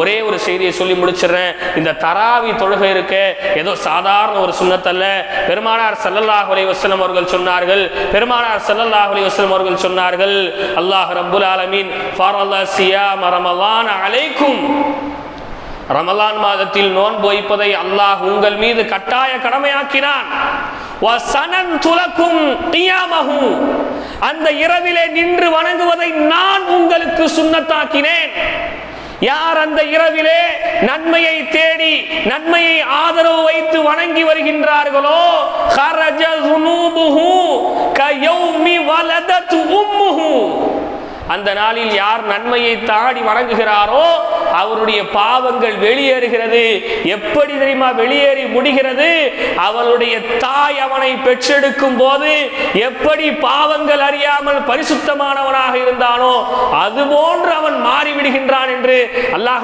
ஒரே ஒரு செய்தியை சொல்லி முடிச்சிடுறேன். இந்த தராவி தொழுகை இருக்க ஏதோ சாதாரண ஒரு சுன்னத் அல்ல. பெருமானார் ஸல்லல்லாஹு அலைஹி வஸல்லம் அவர்கள் சொன்னார்கள், அல்லாஹ் ரப்புல் ஆலமீன் ஃபரல சியாம ரமலான் அலைக்கும், ரமலான் மாதத்தில் நோன்பு வைப்பதை அல்லாஹ் உங்கள் மீது கட்டாய கடமையாக்கினான். அந்த இரவிலே நின்று வணங்குவதை நான் உங்களுக்கு சுன்னத்தாக்கினேன். யார் அந்த இரவிலே நன்மையை தேடி நன்மையை ஆதரவு வைத்து வணங்கி வருகின்றார்களோ, خرج ذنوبه كيوم ولدت أمه, அந்த நாளில் யார் நன்மையை தாடி வணங்குகிறாரோ அவருடைய பாவங்கள் வெளியேறுகிறது. எப்படி தெரியுமா வெளியேறி முடிகிறது? அவளுடைய தாய் அவனை பெற்றெடுக்கும் போது எப்படி பாவங்கள் அறியாமல் பரிசுத்தமானவனாக இருந்தானோ அதுபோன்று அவன் மாறிவிடுகின்றான் என்று அல்லாஹ்